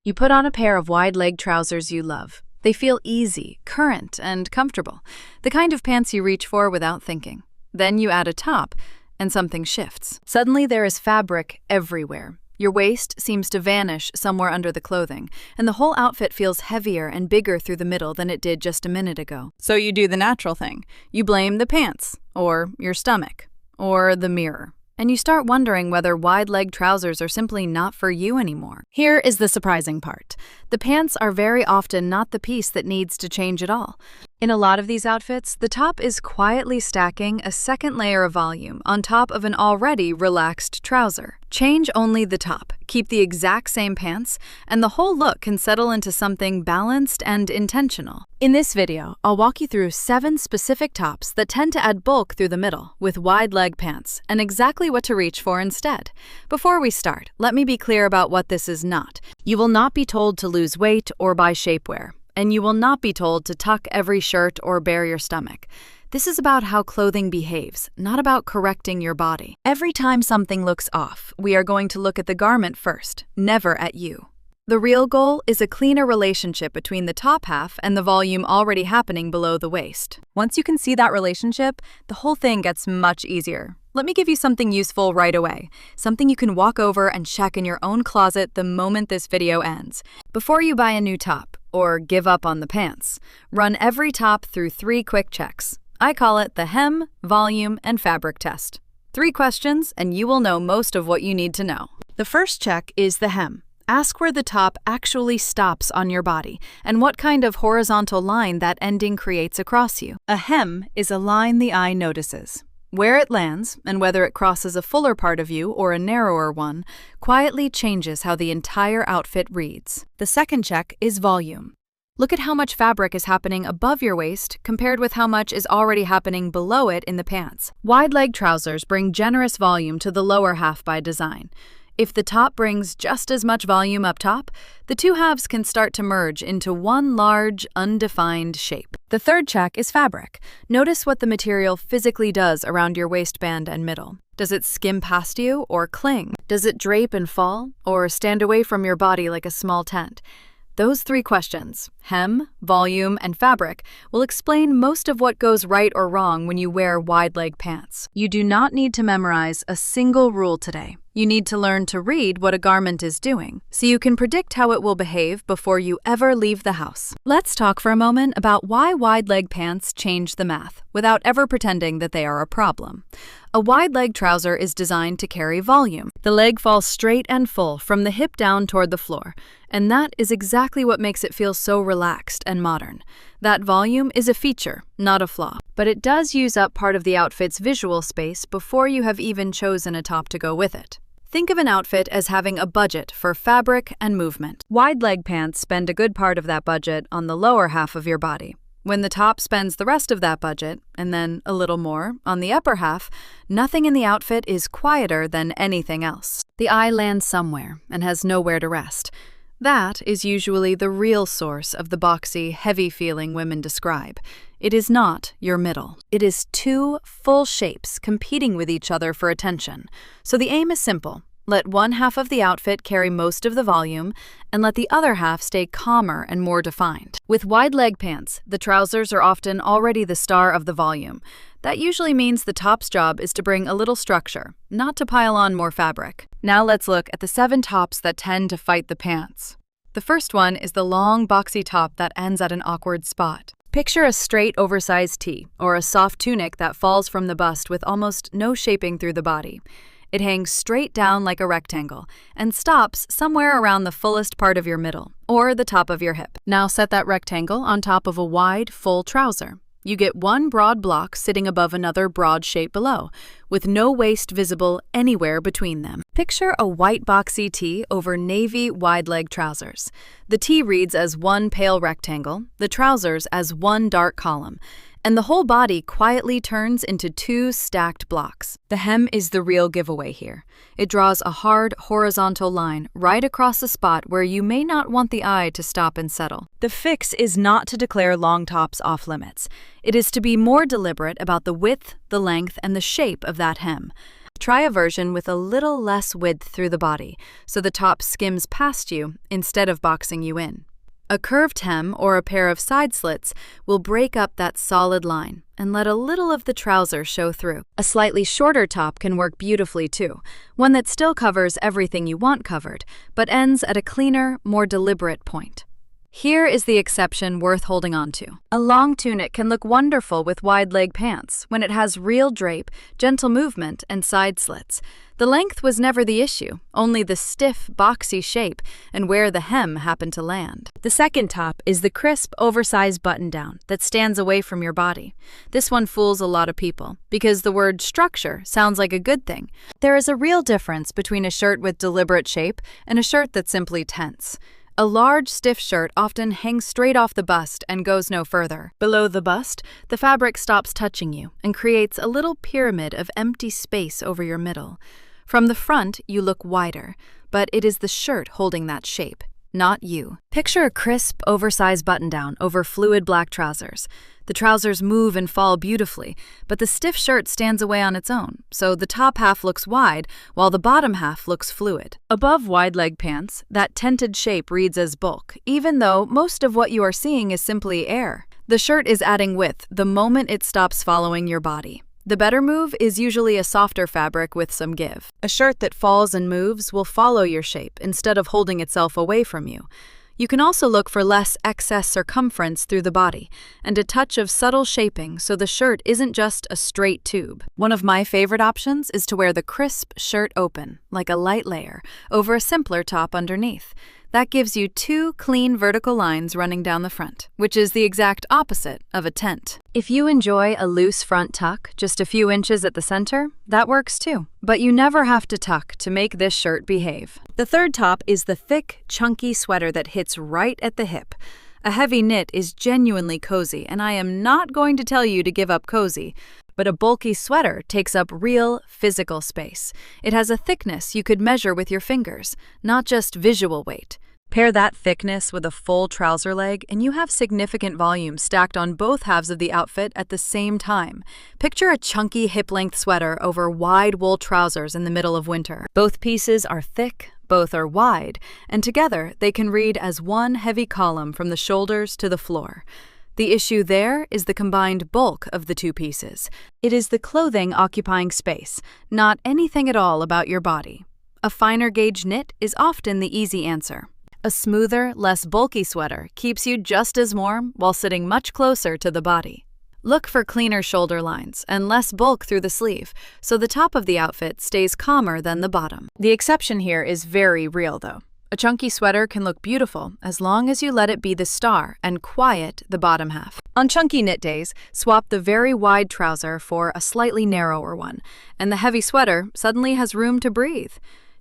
You put on a pair of wide-leg trousers you love. They feel easy, current, and comfortable, the kind of pants you reach for without thinking. Then you add a top, and something shifts. Suddenly there is fabric everywhere. Your waist seems to vanish somewhere under the clothing, and the whole outfit feels heavier and bigger through the middle than it did just a minute ago. So you do the natural thing. You blame the pants, or your stomach, or the mirror. And you start wondering whether wide-leg trousers are simply not for you anymore. Here is the surprising part. The pants are very often not the piece that needs to change at all. In a lot of these outfits, the top is quietly stacking a second layer of volume on top of an already relaxed trouser. Change only the top, keep the exact same pants, and the whole look can settle into something balanced and intentional. In this video, I'll walk you through 7 specific tops that tend to add bulk through the middle with wide leg pants and exactly what to reach for instead. Before we start, let me be clear about what this is not. You will not be told to lose weight or buy shapewear, and you will not be told to tuck every shirt or bare your stomach. This is about how clothing behaves, not about correcting your body. Every time something looks off, we are going to look at the garment first, never at you. The real goal is a cleaner relationship between the top half and the volume already happening below the waist. Once you can see that relationship, the whole thing gets much easier. Let me give you something useful right away, something you can walk over and check in your own closet the moment this video ends. Before you buy a new top, or give up on the pants, run every top through 3 quick checks. I call it the hem, volume, and fabric test. 3 questions, and you will know most of what you need to know. The first check is the hem. Ask where the top actually stops on your body and what kind of horizontal line that ending creates across you. A hem is a line the eye notices. Where it lands, and whether it crosses a fuller part of you or a narrower one, quietly changes how the entire outfit reads. The second check is volume. Look at how much fabric is happening above your waist compared with how much is already happening below it in the pants. Wide-leg trousers bring generous volume to the lower half by design. If the top brings just as much volume up top, the two halves can start to merge into one large, undefined shape. The third check is fabric. Notice what the material physically does around your waistband and middle. Does it skim past you or cling? Does it drape and fall or stand away from your body like a small tent? Those 3 questions, hem, volume, and fabric, will explain most of what goes right or wrong when you wear wide-leg pants. You do not need to memorize a single rule today. You need to learn to read what a garment is doing, so you can predict how it will behave before you ever leave the house. Let's talk for a moment about why wide-leg pants change the math, without ever pretending that they are a problem. A wide-leg trouser is designed to carry volume. The leg falls straight and full from the hip down toward the floor, and that is exactly what makes it feel so relaxed and modern. That volume is a feature, not a flaw, but it does use up part of the outfit's visual space before you have even chosen a top to go with it. Think of an outfit as having a budget for fabric and movement. Wide-leg pants spend a good part of that budget on the lower half of your body. When the top spends the rest of that budget, and then a little more, on the upper half, nothing in the outfit is quieter than anything else. The eye lands somewhere and has nowhere to rest. That is usually the real source of the boxy, heavy feeling women describe. It is not your middle. It is 2 full shapes competing with each other for attention. So the aim is simple. Let one half of the outfit carry most of the volume, and let the other half stay calmer and more defined. With wide-leg pants, the trousers are often already the star of the volume. That usually means the top's job is to bring a little structure, not to pile on more fabric. Now let's look at the 7 tops that tend to fight the pants. The first one is the long, boxy top that ends at an awkward spot. Picture a straight, oversized tee, or a soft tunic that falls from the bust with almost no shaping through the body. It hangs straight down like a rectangle and stops somewhere around the fullest part of your middle, or the top of your hip. Now set that rectangle on top of a wide, full trouser. You get one broad block sitting above another broad shape below, with no waist visible anywhere between them. Picture a white boxy tee over navy wide-leg trousers. The tee reads as one pale rectangle, the trousers as one dark column, and the whole body quietly turns into 2 stacked blocks. The hem is the real giveaway here. It draws a hard, horizontal line right across the spot where you may not want the eye to stop and settle. The fix is not to declare long tops off limits. It is to be more deliberate about the width, the length, and the shape of that hem. Try a version with a little less width through the body, so the top skims past you instead of boxing you in. A curved hem or a pair of side slits will break up that solid line and let a little of the trouser show through. A slightly shorter top can work beautifully too, one that still covers everything you want covered, but ends at a cleaner, more deliberate point. Here is the exception worth holding on to. A long tunic can look wonderful with wide leg pants when it has real drape, gentle movement, and side slits. The length was never the issue, only the stiff, boxy shape and where the hem happened to land. The second top is the crisp, oversized button-down that stands away from your body. This one fools a lot of people because the word structure sounds like a good thing. There is a real difference between a shirt with deliberate shape and a shirt that's simply tense. A large, stiff shirt often hangs straight off the bust and goes no further. Below the bust, the fabric stops touching you and creates a little pyramid of empty space over your middle. From the front, you look wider, but it is the shirt holding that shape, not you. Picture a crisp, oversized button-down over fluid black trousers. The trousers move and fall beautifully, but the stiff shirt stands away on its own, so the top half looks wide while the bottom half looks fluid. Above wide leg pants, that tented shape reads as bulk, even though most of what you are seeing is simply air. The shirt is adding width the moment it stops following your body. The better move is usually a softer fabric with some give. A shirt that falls and moves will follow your shape instead of holding itself away from you. You can also look for less excess circumference through the body and a touch of subtle shaping so the shirt isn't just a straight tube. One of my favorite options is to wear the crisp shirt open, like a light layer, over a simpler top underneath. That gives you two clean vertical lines running down the front, which is the exact opposite of a tent. If you enjoy a loose front tuck, just a few inches at the center, that works too. But you never have to tuck to make this shirt behave. The third top is the thick, chunky sweater that hits right at the hip. A heavy knit is genuinely cozy, and I am not going to tell you to give up cozy. But a bulky sweater takes up real, physical space. It has a thickness you could measure with your fingers, not just visual weight. Pair that thickness with a full trouser leg, and you have significant volume stacked on both halves of the outfit at the same time. Picture a chunky hip-length sweater over wide wool trousers in the middle of winter. Both pieces are thick, both are wide, and together they can read as one heavy column from the shoulders to the floor. The issue there is the combined bulk of the two pieces. It is the clothing occupying space, not anything at all about your body. A finer gauge knit is often the easy answer. A smoother, less bulky sweater keeps you just as warm while sitting much closer to the body. Look for cleaner shoulder lines and less bulk through the sleeve, so the top of the outfit stays calmer than the bottom. The exception here is very real, though. A chunky sweater can look beautiful as long as you let it be the star and quiet the bottom half. On chunky knit days, swap the very wide trouser for a slightly narrower one, and the heavy sweater suddenly has room to breathe.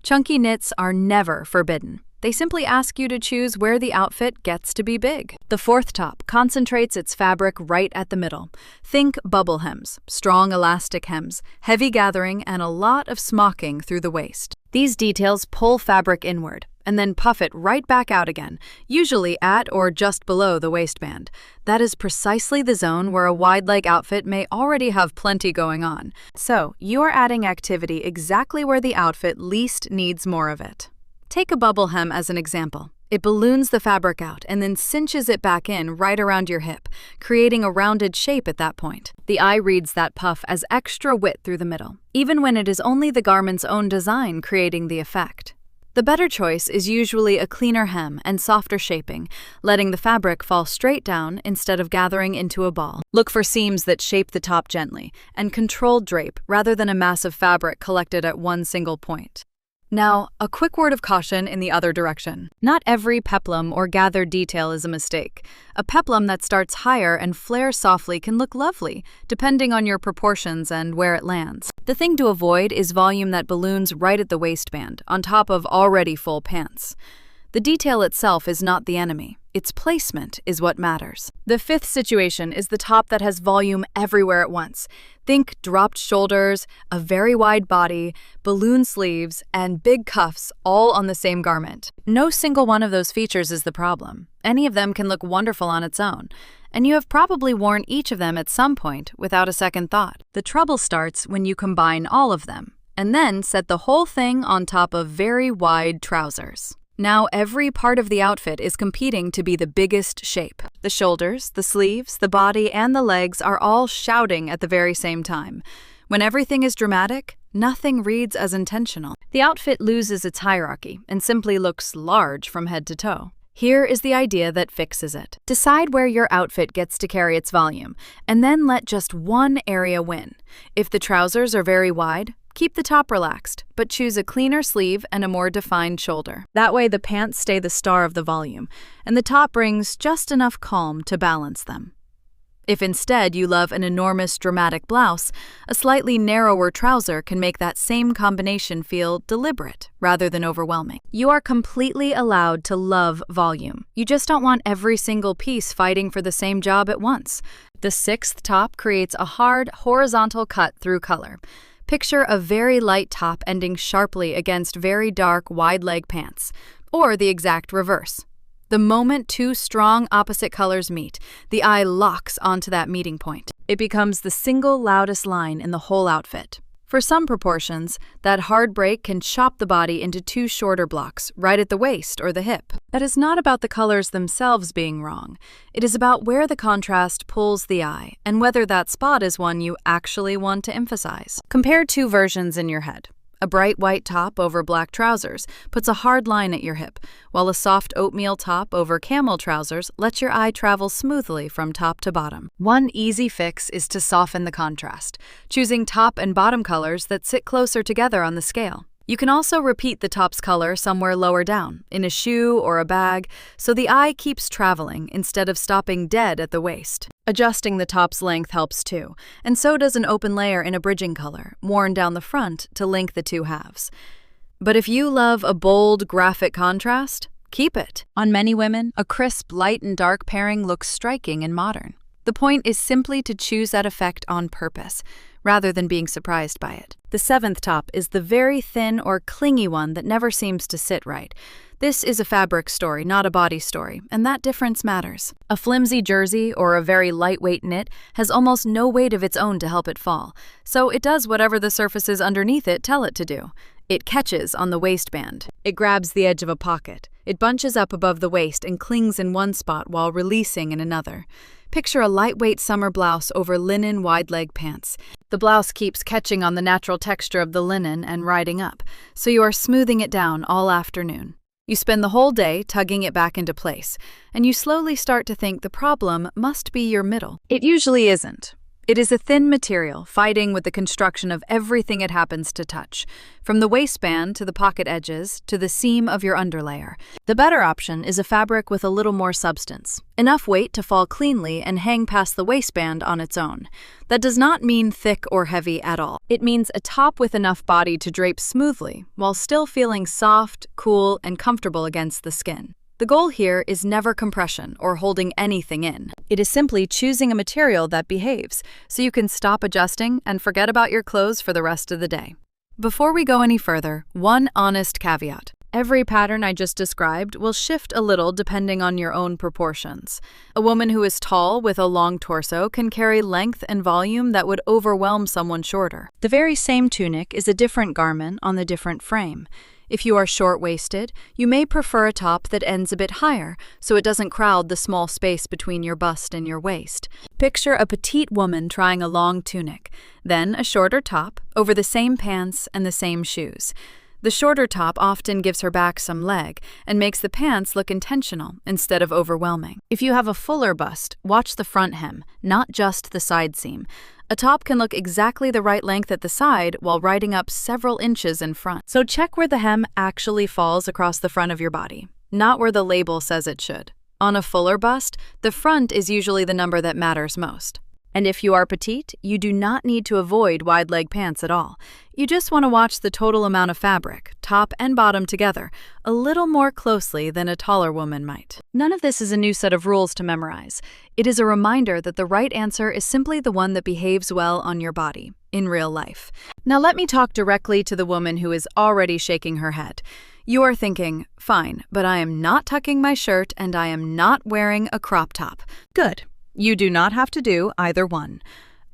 Chunky knits are never forbidden. They simply ask you to choose where the outfit gets to be big. The fourth top concentrates its fabric right at the middle. Think bubble hems, strong elastic hems, heavy gathering, and a lot of smocking through the waist. These details pull fabric inward and then puff it right back out again, usually at or just below the waistband. That is precisely the zone where a wide leg outfit may already have plenty going on. So, you are adding activity exactly where the outfit least needs more of it. Take a bubble hem as an example. It balloons the fabric out and then cinches it back in right around your hip, creating a rounded shape at that point. The eye reads that puff as extra width through the middle, even when it is only the garment's own design creating the effect. The better choice is usually a cleaner hem and softer shaping, letting the fabric fall straight down instead of gathering into a ball. Look for seams that shape the top gently and controlled drape rather than a mass of fabric collected at one single point. Now, a quick word of caution in the other direction. Not every peplum or gathered detail is a mistake. A peplum that starts higher and flares softly can look lovely, depending on your proportions and where it lands. The thing to avoid is volume that balloons right at the waistband, on top of already full pants. The detail itself is not the enemy. Its placement is what matters. The fifth situation is the top that has volume everywhere at once. Think dropped shoulders, a very wide body, balloon sleeves, and big cuffs all on the same garment. No single one of those features is the problem. Any of them can look wonderful on its own, and you have probably worn each of them at some point without a second thought. The trouble starts when you combine all of them. and then set the whole thing on top of very wide trousers. Now every part of the outfit is competing to be the biggest shape. The shoulders, the sleeves, the body, and the legs are all shouting at the very same time. When everything is dramatic, nothing reads as intentional. The outfit loses its hierarchy and simply looks large from head to toe. Here is the idea that fixes it. Decide where your outfit gets to carry its volume, and then let just one area win. If the trousers are very wide, keep the top relaxed, but choose a cleaner sleeve and a more defined shoulder. That way the pants stay the star of the volume, and the top brings just enough calm to balance them. If instead you love an enormous dramatic blouse, a slightly narrower trouser can make that same combination feel deliberate rather than overwhelming. You are completely allowed to love volume. You just don't want every single piece fighting for the same job at once. The sixth top creates a hard, horizontal cut through color. Picture a very light top ending sharply against very dark, wide-leg pants, or the exact reverse. The moment two strong opposite colors meet, the eye locks onto that meeting point. It becomes the single loudest line in the whole outfit. For some proportions, that hard break can chop the body into two shorter blocks, right at the waist or the hip. That is not about the colors themselves being wrong. It is about where the contrast pulls the eye, and whether that spot is one you actually want to emphasize. Compare two versions in your head. A bright white top over black trousers puts a hard line at your hip, while a soft oatmeal top over camel trousers lets your eye travel smoothly from top to bottom. One easy fix is to soften the contrast, choosing top and bottom colors that sit closer together on the scale. You can also repeat the top's color somewhere lower down, in a shoe or a bag, so the eye keeps traveling instead of stopping dead at the waist. Adjusting the top's length helps too, and so does an open layer in a bridging color, worn down the front to link the two halves. But if you love a bold, graphic contrast, keep it. On many women, a crisp light and dark pairing looks striking and modern. The point is simply to choose that effect on purpose, rather than being surprised by it. The seventh top is the very thin or clingy one that never seems to sit right. This is a fabric story, not a body story, and that difference matters. A flimsy jersey or a very lightweight knit has almost no weight of its own to help it fall, so it does whatever the surfaces underneath it tell it to do. It catches on the waistband. It grabs the edge of a pocket. It bunches up above the waist and clings in one spot while releasing in another. Picture a lightweight summer blouse over linen wide-leg pants. The blouse keeps catching on the natural texture of the linen and riding up, so you are smoothing it down all afternoon. You spend the whole day tugging it back into place, and you slowly start to think the problem must be your middle. It usually isn't. It is a thin material fighting with the construction of everything it happens to touch, from the waistband to the pocket edges to the seam of your underlayer. The better option is a fabric with a little more substance, enough weight to fall cleanly and hang past the waistband on its own. That does not mean thick or heavy at all. It means a top with enough body to drape smoothly while still feeling soft, cool, and comfortable against the skin. The goal here is never compression or holding anything in. It is simply choosing a material that behaves, so you can stop adjusting and forget about your clothes for the rest of the day. Before we go any further, one honest caveat. Every pattern I just described will shift a little depending on your own proportions. A woman who is tall with a long torso can carry length and volume that would overwhelm someone shorter. The very same tunic is a different garment on the different frame. If you are short-waisted, you may prefer a top that ends a bit higher, so it doesn't crowd the small space between your bust and your waist. Picture a petite woman trying a long tunic, then a shorter top over the same pants and the same shoes. The shorter top often gives her back some leg and makes the pants look intentional instead of overwhelming. If you have a fuller bust, watch the front hem, not just the side seam. A top can look exactly the right length at the side while riding up several inches in front. So check where the hem actually falls across the front of your body, not where the label says it should. On a fuller bust, the front is usually the number that matters most. And if you are petite, you do not need to avoid wide-leg pants at all. You just want to watch the total amount of fabric, top and bottom together, a little more closely than a taller woman might. None of this is a new set of rules to memorize. It is a reminder that the right answer is simply the one that behaves well on your body, in real life. Now let me talk directly to the woman who is already shaking her head. You are thinking, fine, but I am not tucking my shirt and I am not wearing a crop top. Good. You do not have to do either one.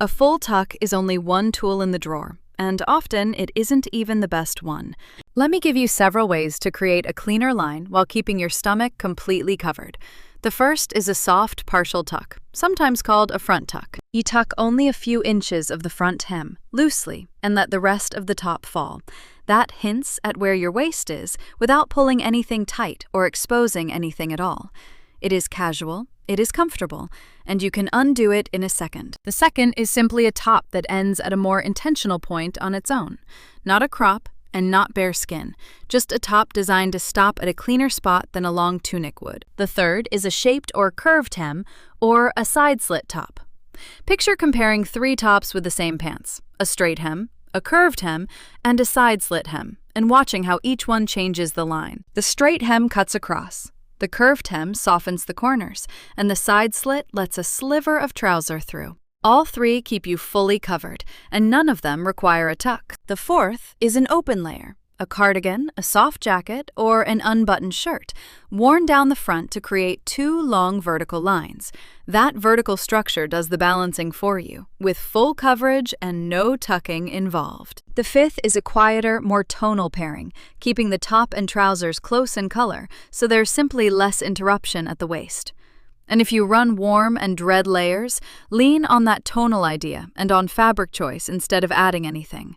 A full tuck is only one tool in the drawer, and often it isn't even the best one. Let me give you several ways to create a cleaner line while keeping your stomach completely covered. The first is a soft partial tuck, sometimes called a front tuck. You tuck only a few inches of the front hem, loosely, and let the rest of the top fall. That hints at where your waist is without pulling anything tight or exposing anything at all. It is casual, it is comfortable, and you can undo it in a second. The second is simply a top that ends at a more intentional point on its own. Not a crop and not bare skin, just a top designed to stop at a cleaner spot than a long tunic would. The third is a shaped or curved hem or a side slit top. Picture comparing 3 tops with the same pants: a straight hem, a curved hem, and a side slit hem, and watching how each one changes the line. The straight hem cuts across. The curved hem softens the corners, and the side slit lets a sliver of trouser through. All 3 keep you fully covered, and none of them require a tuck. The fourth is an open layer, a cardigan, a soft jacket, or an unbuttoned shirt, worn down the front to create 2 long vertical lines. That vertical structure does the balancing for you, with full coverage and no tucking involved. The fifth is a quieter, more tonal pairing, keeping the top and trousers close in color, so there's simply less interruption at the waist. And if you run warm and dread layers, lean on that tonal idea and on fabric choice instead of adding anything.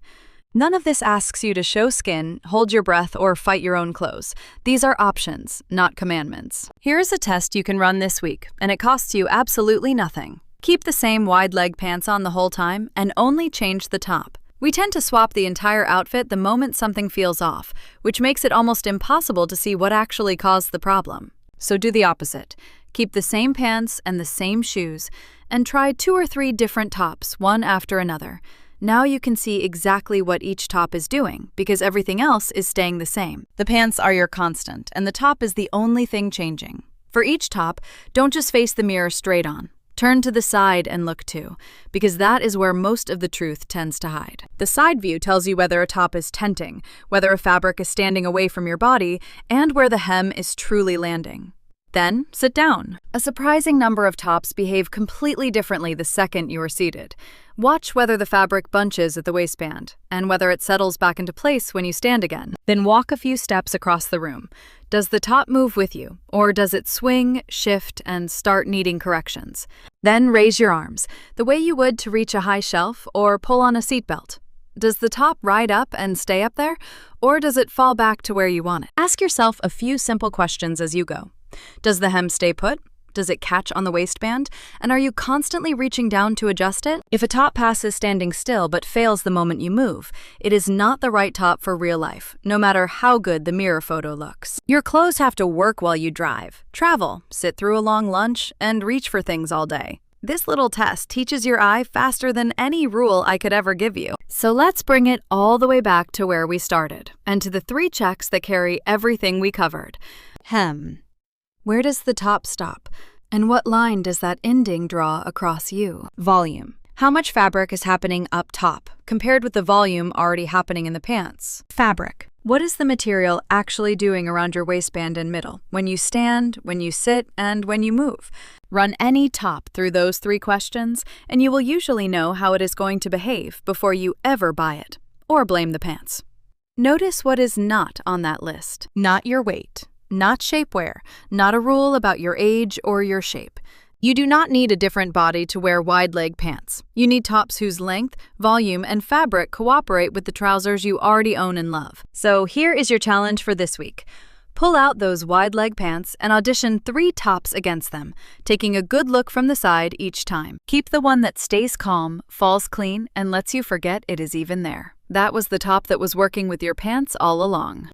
None of this asks you to show skin, hold your breath, or fight your own clothes. These are options, not commandments. Here's a test you can run this week, and it costs you absolutely nothing. Keep the same wide leg pants on the whole time and only change the top. We tend to swap the entire outfit the moment something feels off, which makes it almost impossible to see what actually caused the problem. So do the opposite. Keep the same pants and the same shoes, and try 2 or 3 different tops, one after another. Now you can see exactly what each top is doing, because everything else is staying the same. The pants are your constant, and the top is the only thing changing. For each top, don't just face the mirror straight on. Turn to the side and look too, because that is where most of the truth tends to hide. The side view tells you whether a top is tenting, whether a fabric is standing away from your body, and where the hem is truly landing. Then, sit down. A surprising number of tops behave completely differently the second you are seated. Watch whether the fabric bunches at the waistband, and whether it settles back into place when you stand again. Then walk a few steps across the room. Does the top move with you, or does it swing, shift, and start needing corrections? Then raise your arms, the way you would to reach a high shelf or pull on a seatbelt. Does the top ride up and stay up there, or does it fall back to where you want it? Ask yourself a few simple questions as you go. Does the hem stay put? Does it catch on the waistband? And are you constantly reaching down to adjust it? If a top passes standing still but fails the moment you move, it is not the right top for real life, no matter how good the mirror photo looks. Your clothes have to work while you drive, travel, sit through a long lunch, and reach for things all day. This little test teaches your eye faster than any rule I could ever give you. So let's bring it all the way back to where we started, and to the 3 checks that carry everything we covered. Hem. Where does the top stop? And what line does that ending draw across you? Volume. How much fabric is happening up top, compared with the volume already happening in the pants? Fabric. What is the material actually doing around your waistband and middle, when you stand, when you sit, and when you move? Run any top through those 3 questions, and you will usually know how it is going to behave before you ever buy it, or blame the pants. Notice what is not on that list. Not your weight. Not shapewear, not a rule about your age or your shape. You do not need a different body to wear wide leg pants. You need tops whose length, volume, and fabric cooperate with the trousers you already own and love. So here is your challenge for this week. Pull out those wide leg pants and audition 3 tops against them, taking a good look from the side each time. Keep the one that stays calm, falls clean, and lets you forget it is even there. That was the top that was working with your pants all along.